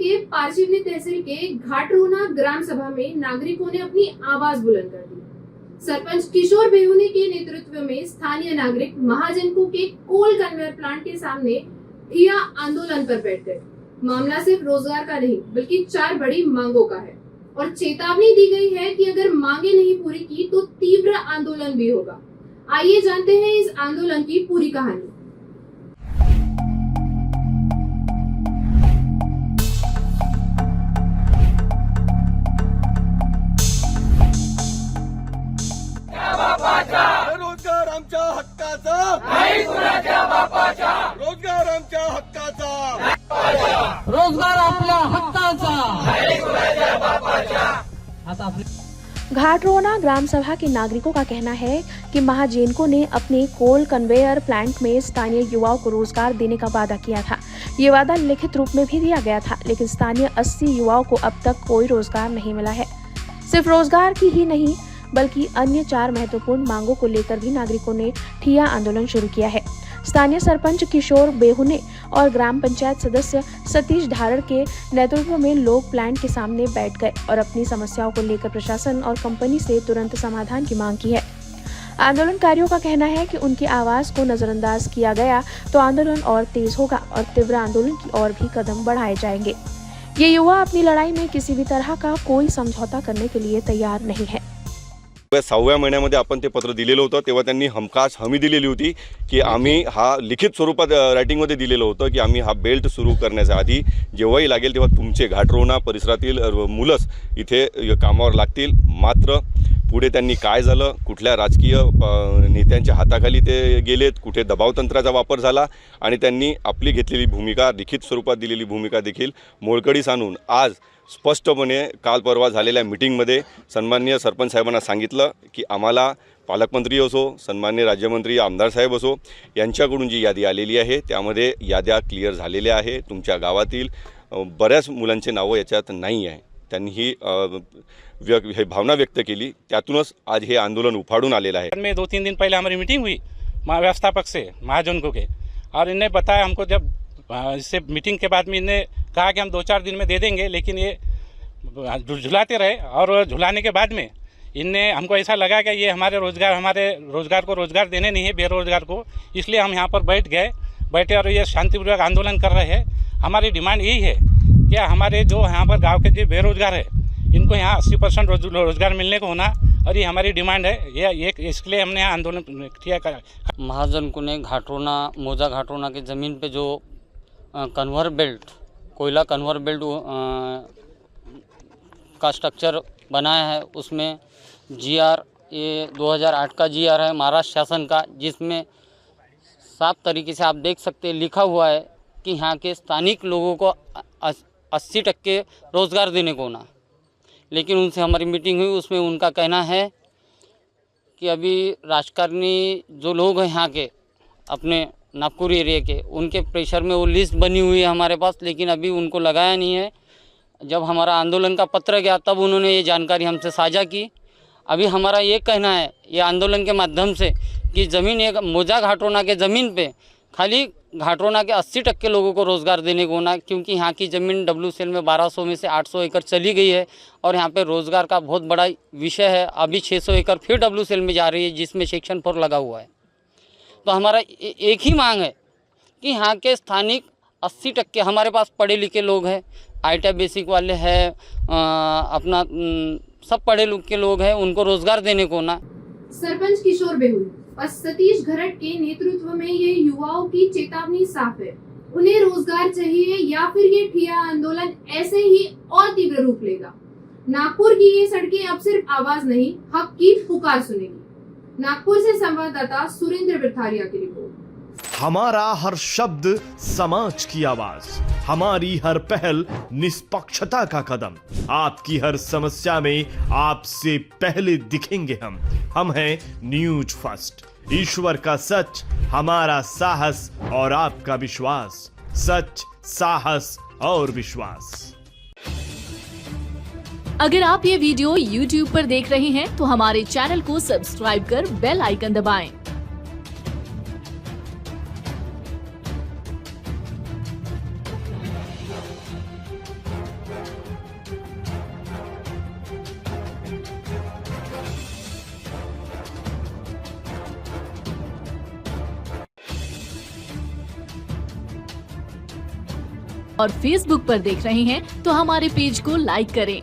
के पारशिवनी तहसील के घाटरोना ग्राम सभा में नागरिकों ने अपनी आवाज बुलंद कर दी। सरपंच किशोर बेहुने के नेतृत्व में स्थानीय नागरिक महाजनको के कोल कन्वेयर प्लांट के सामने ठिया आंदोलन पर बैठ गए। मामला सिर्फ रोजगार का नहीं बल्कि 4 बड़ी मांगों का है और चेतावनी दी गई है कि अगर मांगे नहीं पूरी की तो तीव्र आंदोलन भी होगा। आइए जानते हैं इस आंदोलन की पूरी कहानी। रोजगार आमच्या हक्काचा नाही, कुणाच्या बापाचा रोजगार आमच्या हक्काचा, रोजगार आपल्या हक्काचा नाही, कुणाच्या बापाचा। आता घाटरोना ग्राम सभा के नागरिकों का कहना है कि महाजेनको ने अपने कोल कन्वेयर प्लांट में स्थानीय युवाओं को रोजगार देने का वादा किया था। ये वादा लिखित रूप में भी दिया गया था, लेकिन स्थानीय 80 युवाओं को अब तक कोई रोजगार नहीं मिला है। सिर्फ रोजगार की ही नहीं बल्कि अन्य 4 महत्वपूर्ण मांगों को लेकर भी नागरिकों ने ठिया आंदोलन शुरू किया है। स्थानीय सरपंच किशोर बेहुने और ग्राम पंचायत सदस्य सतीश धारड़ के नेतृत्व में लोग प्लांट के सामने बैठ गए और अपनी समस्याओं को लेकर प्रशासन और कंपनी से तुरंत समाधान की मांग की है। आंदोलनकारियों का कहना है कि उनकी आवाज को नजरअंदाज किया गया तो आंदोलन और तेज होगा और तीव्र आंदोलन की ओर भी कदम बढ़ाए जाएंगे। ये युवा अपनी लड़ाई में किसी भी तरह का कोई समझौता करने के लिए तैयार नहीं है। 6व्या महिन्यामध्ये आपण ते पत्र दिलेलं होतं, तेव्हा त्यांनी हमखास हमी दिलेली होती की आम्ही हा लिखित स्वरूपात रायटिंगमध्ये दिलेलं होतं की आम्ही हा बेल्ट सुरू करण्याच्या आधी जेव्हाही लागेल तेव्हा तुमचे घाटरोना परिसरातील मुलंच इथे कामावर लागतील। मात्र पुढे त्यांनी काय झालं, कुठल्या राजकीय नेत्यांच्या हाताखाली ते गेलेत, कुठे दबावतंत्राचा वापर झाला आणि त्यांनी आपली घेतलेली भूमिका लिखित स्वरूपात दिलेली भूमिका देखील मोडकळीस आणून आज स्पष्टपणे काल परवा झालेल्या मीटिंगमध्ये सन्माननीय सरपंच साहेबांना सांगितलं की आम्हाला पालकमंत्री असो, सन्माननीय राज्यमंत्री आमदार साहेब असो यांच्याकडून जी यादी आलेली आहे त्यामध्ये याद्या क्लिअर झालेल्या आहे। तुमच्या गावातील बऱ्याच मुलांचे नावं याच्यात नाही आहे। त्यांनी ही भावना व्यक्त केली, त्यातूनच आज हे आंदोलन उफाड़ून आलेलं आहे। में 2-3 दिन पहले हमारी मीटिंग हुई व्यवस्थापक से महाजनको के, और इन्हें बताया हमको, जब इससे मीटिंग के बाद में इन्हें कहा कि हम 2-4 दिन में दे देंगे, लेकिन ये झुलाते रहे और झुलाने के बाद में इनने हमको ऐसा लगा कि ये हमारे रोज़गार को रोज़गार देने नहीं है, बेरोज़गार को, इसलिए हम यहाँ पर बैठे और ये शांतिपूर्वक आंदोलन कर रहे हैं। हमारी डिमांड यही है कि हमारे जो यहाँ पर गांव के जो बेरोज़गार है इनको यहाँ 80% रोज़गार मिलने को होना, और ये हमारी डिमांड है। ये इसलिए हमने यहाँ आंदोलन किया। महाजनको ने मौजा घाटरोना की ज़मीन पे जो कन्वर बेल्ट, कोयला कन्वर बेल्ट का स्ट्रक्चर बनाया है, उसमें GR ये 2008 का GR है महाराष्ट्र शासन का, जिसमें साफ तरीके से आप देख सकते हैं लिखा हुआ है कि यहाँ के स्थानिक लोगों को 80% रोज़गार देने को ना। लेकिन उनसे हमारी मीटिंग हुई, उसमें उनका कहना है कि अभी राजकारणी जो लोग हैं यहाँ के अपने नागपुर एरिया के, उनके प्रेशर में वो लिस्ट बनी हुई है हमारे पास, लेकिन अभी उनको लगाया नहीं है। जब हमारा आंदोलन का पत्र गया तब उन्होंने ये जानकारी हमसे साझा की। अभी हमारा ये कहना है ये आंदोलन के माध्यम से कि ज़मीन एक मौजा घाटरोना के ज़मीन पे खाली घाटरोना के 80% लोगों को रोज़गार देने को होना, क्योंकि यहाँ की ज़मीन WCL में 1200 में से 800 एकड़ चली गई है और यहाँ पे रोज़गार का बहुत बड़ा विषय है। अभी 600 एकड़ फिर WCL में जा रही है, जिसमें सेक्शन 4 लगा हुआ है। तो हमारा एक ही मांग है कि यहाँ के स्थानिक 80% हमारे पास पढ़े लिखे लोग हैं, ITI बेसिक वाले हैं, अपना सब पढ़े लिखे लोग हैं, उनको रोजगार देने को ना। सरपंच किशोर बेहुने और सतीश घरट के नेतृत्व में ये युवाओं की चेतावनी साफ है। उन्हें रोजगार चाहिए या फिर ये ठिया आंदोलन ऐसे ही और तीव्र रूप लेगा। नागपुर की ये सड़कें अब सिर्फ आवाज नहीं, हक की पुकार सुनेगी। नागपुर से संवाददाता सुरेंद्र बिरथारिया की रिपोर्ट। हमारा हर शब्द समाज की आवाज, हमारी हर पहल निष्पक्षता का कदम। आपकी हर समस्या में आपसे पहले दिखेंगे हम हैं न्यूज फर्स्ट। ईश्वर का सच, हमारा साहस और आपका विश्वास। सच, साहस और विश्वास। अगर आप ये वीडियो YouTube पर देख रहे हैं तो हमारे चैनल को सब्सक्राइब कर बेल आइकन दबाएं। और फेसबुक पर देख रहे हैं तो हमारे पेज को लाइक करें